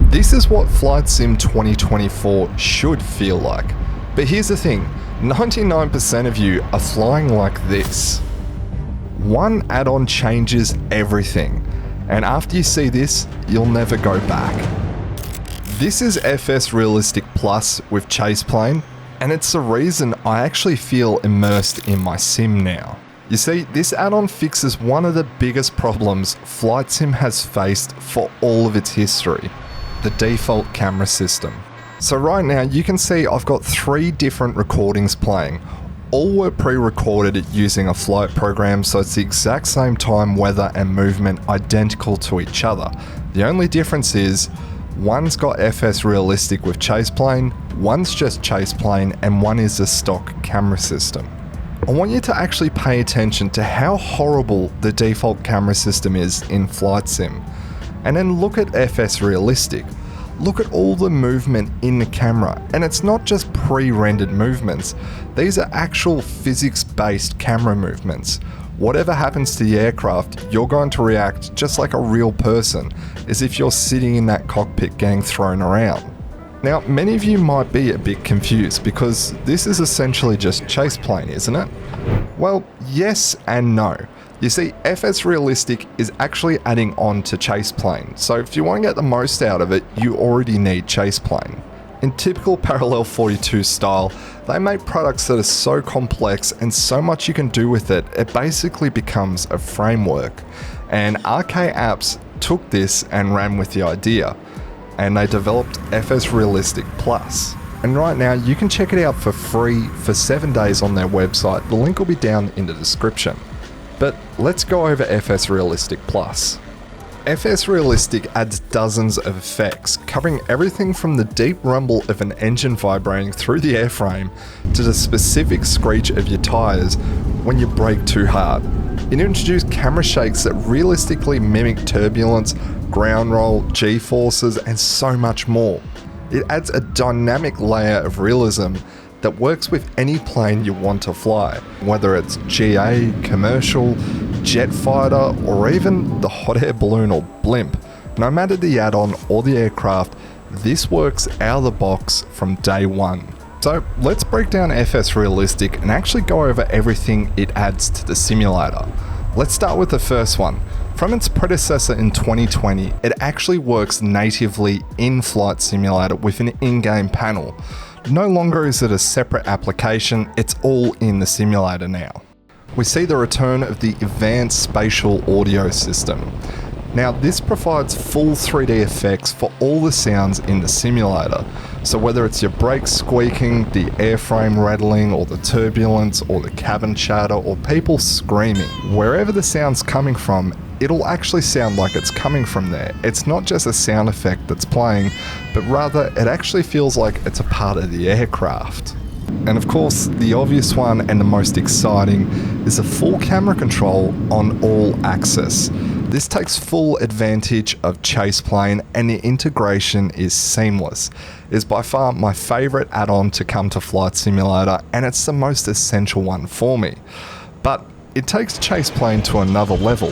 This is what Flight Sim 2024 should feel like. But here's the thing, 99% of you are flying like this. One add-on changes everything, and after you see this, you'll never go back. This is FSRealistic Plus with Chaseplane, and it's the reason I actually feel immersed in my sim now. You see, this add-on fixes one of the biggest problems Flight Sim has faced for all of its history, the default camera system. So right now you can see I've got 3 different recordings playing. All were pre-recorded using a flight program, so it's the exact same time, weather and movement identical to each other. The only difference is one's got FSRealistic with Chaseplane, one's just Chaseplane, and one is a stock camera system. I want you to actually pay attention to how horrible the default camera system is in Flight Sim. And then look at FSRealistic. Look at all the movement in the camera, and it's not just pre-rendered movements. These are actual physics-based camera movements. Whatever happens to the aircraft, you're going to react just like a real person, as if you're sitting in that cockpit getting thrown around. Now, many of you might be a bit confused because this is essentially just Chaseplane, isn't it? Well, yes and no. You see, FSRealistic is actually adding on to Chaseplane, so if you want to get the most out of it, you already need Chaseplane. In typical Parallel 42 style, they make products that are so complex and so much you can do with it, it basically becomes a framework. And RK Apps took this and ran with the idea, and they developed FSRealistic Plus. And right now you can check it out for free for 7 days on their website. The link will be down in the description. But let's go over FSRealistic Plus. FSRealistic adds dozens of effects, covering everything from the deep rumble of an engine vibrating through the airframe to the specific screech of your tyres when you brake too hard. It introduced camera shakes that realistically mimic turbulence, ground roll, G-forces, and so much more. It adds a dynamic layer of realism that works with any plane you want to fly, whether it's GA, commercial, jet fighter, or even the hot air balloon or blimp. No matter the add-on or the aircraft, this works out of the box from day one. So let's break down FSRealistic and actually go over everything it adds to the simulator. Let's start with the first one. From its predecessor in 2020, it actually works natively in Flight Simulator with an in-game panel. No longer is it a separate application, it's all in the simulator now. We see the return of the advanced spatial audio system. Now this provides full 3D effects for all the sounds in the simulator. So whether it's your brakes squeaking, the airframe rattling, or the turbulence, or the cabin chatter, or people screaming, wherever the sound's coming from, it'll actually sound like it's coming from there. It's not just a sound effect that's playing, but rather it actually feels like it's a part of the aircraft. And of course, the obvious one and the most exciting is the full camera control on all axis. This takes full advantage of Chaseplane and the integration is seamless. It is by far my favourite add-on to come to Flight Simulator, and it's the most essential one for me. But it takes Chaseplane to another level.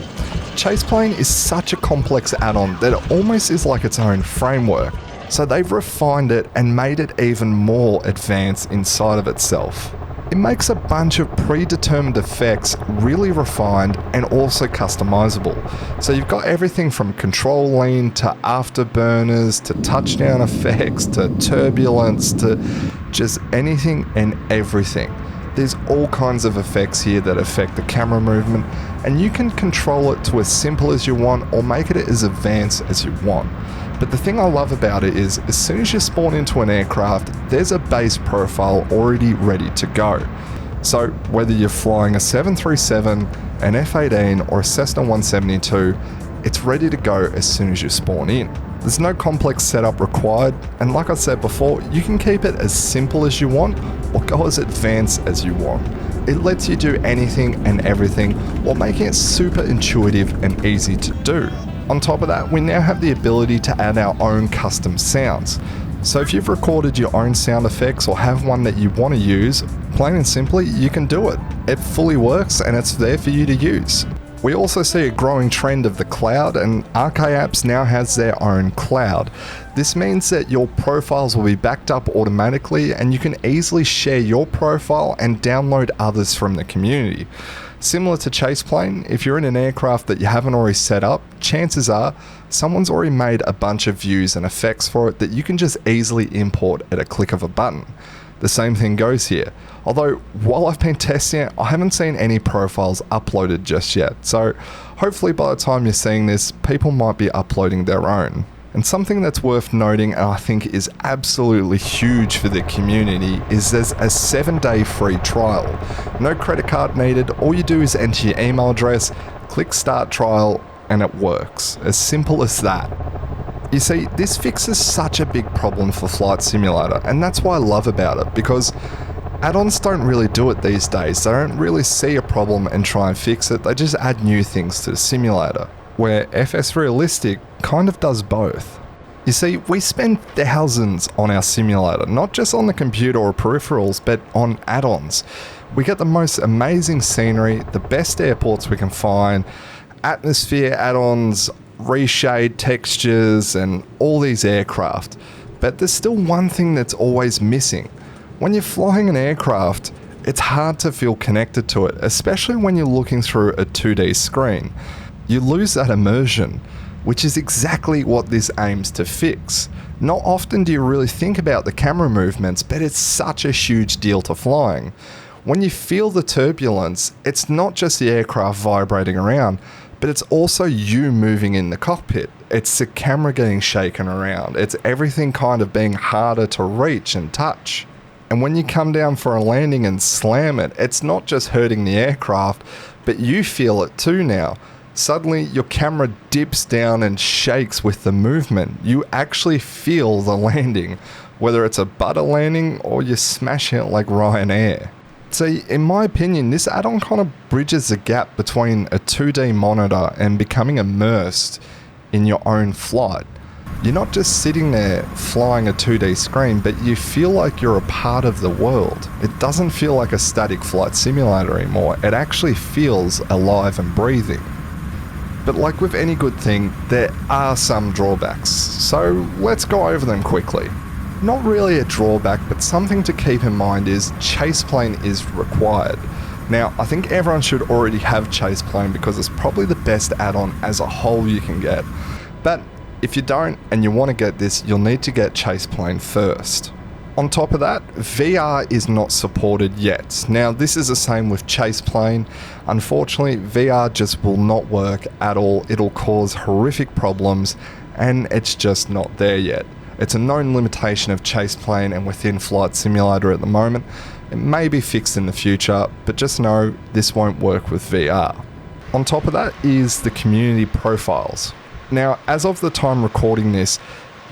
Chaseplane is such a complex add-on that it almost is like its own framework. So they've refined it and made it even more advanced inside of itself. It makes a bunch of predetermined effects really refined and also customizable. So you've got everything from control lean to afterburners to touchdown effects to turbulence to just anything and everything. There's all kinds of effects here that affect the camera movement, and you can control it to as simple as you want or make it as advanced as you want. But the thing I love about it is, as soon as you spawn into an aircraft, there's a base profile already ready to go. So whether you're flying a 737, an F-18 or a Cessna 172, it's ready to go as soon as you spawn in. There's no complex setup required, and like I said before, you can keep it as simple as you want or go as advanced as you want. It lets you do anything and everything while making it super intuitive and easy to do. On top of that, we now have the ability to add our own custom sounds. So if you've recorded your own sound effects or have one that you want to use, plain and simply, you can do it. It fully works and it's there for you to use. We also see a growing trend of the cloud, and RK Apps now has their own cloud. This means that your profiles will be backed up automatically and you can easily share your profile and download others from the community. Similar to Chaseplane, if you're in an aircraft that you haven't already set up, chances are someone's already made a bunch of views and effects for it that you can just easily import at a click of a button. The same thing goes here. Although, while I've been testing it, I haven't seen any profiles uploaded just yet, so hopefully by the time you're seeing this, people might be uploading their own. And something that's worth noting, and I think is absolutely huge for the community, is there's a 7-day free trial. No credit card needed, all you do is enter your email address, click start trial, and it works. As simple as that. You see, this fixes such a big problem for Flight Simulator, and that's what I love about it, because add-ons don't really do it these days. They don't really see a problem and try and fix it, they just add new things to the simulator, where FSRealistic kind of does both. You see, we spend thousands on our simulator, not just on the computer or peripherals, but on add-ons. We get the most amazing scenery, the best airports we can find, atmosphere add-ons, reshade textures, and all these aircraft. But there's still one thing that's always missing. When you're flying an aircraft, it's hard to feel connected to it, especially when you're looking through a 2D screen. You lose that immersion, which is exactly what this aims to fix. Not often do you really think about the camera movements, but it's such a huge deal to flying. When you feel the turbulence, it's not just the aircraft vibrating around, but it's also you moving in the cockpit. It's the camera getting shaken around. It's everything kind of being harder to reach and touch. And when you come down for a landing and slam it, it's not just hurting the aircraft, but you feel it too now. Suddenly your camera dips down and shakes with the movement. You actually feel the landing, whether it's a butter landing or you're smashing it like Ryanair. See, in my opinion, this add-on kind of bridges the gap between a 2D monitor and becoming immersed in your own flight. You're not just sitting there flying a 2D screen, but you feel like you're a part of the world. It doesn't feel like a static flight simulator anymore. It actually feels alive and breathing. But like with any good thing, there are some drawbacks, so let's go over them quickly. Not really a drawback, but something to keep in mind is Chaseplane is required. Now, I think everyone should already have Chaseplane because it's probably the best add-on as a whole you can get. But if you don't and you want to get this, you'll need to get Chaseplane first. On top of that, VR is not supported yet. Now, this is the same with Chaseplane. Unfortunately, VR just will not work at all. It'll cause horrific problems, and it's just not there yet. It's a known limitation of Chaseplane and within Flight Simulator at the moment. It may be fixed in the future, but just know this won't work with VR. On top of that is the community profiles. Now, as of the time recording this,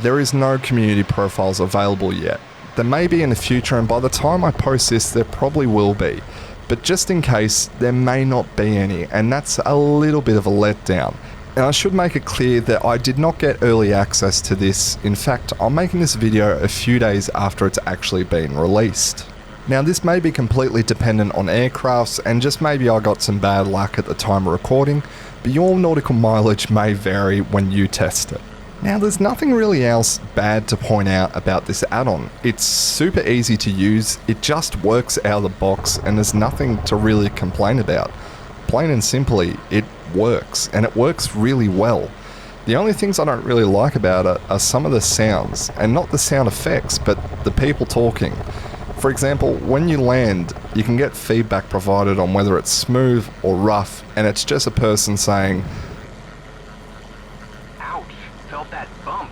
there is no community profiles available yet. There may be in the future, and by the time I post this, there probably will be. But just in case, there may not be any, and that's a little bit of a letdown. And I should make it clear that I did not get early access to this. In fact, I'm making this video a few days after it's actually been released. Now, this may be completely dependent on aircrafts, and just maybe I got some bad luck at the time of recording, but your nautical mileage may vary when you test it. Now, there's nothing really else bad to point out about this add-on. It's super easy to use, it just works out of the box, and there's nothing to really complain about. Plain and simply, it works, and it works really well. The only things I don't really like about it are some of the sounds, and not the sound effects, but the people talking. For example, when you land, you can get feedback provided on whether it's smooth or rough, and it's just a person saying, "Ouch, felt that bump,"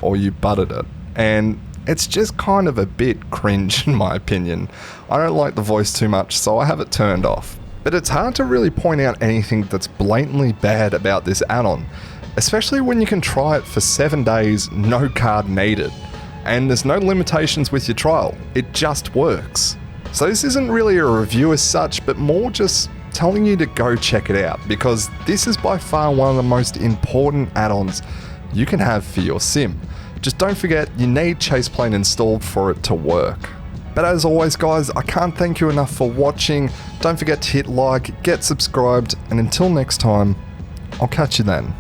or you butted it, and it's just kind of a bit cringe in my opinion. I don't like the voice too much, so I have it turned off. But it's hard to really point out anything that's blatantly bad about this add-on, especially when you can try it for 7 days, no card needed. And there's no limitations with your trial, it just works. So this isn't really a review as such, but more just telling you to go check it out, because this is by far one of the most important add-ons you can have for your sim. Just don't forget, you need Chaseplane installed for it to work. But as always guys, I can't thank you enough for watching. Don't forget to hit like, get subscribed, and until next time, I'll catch you then.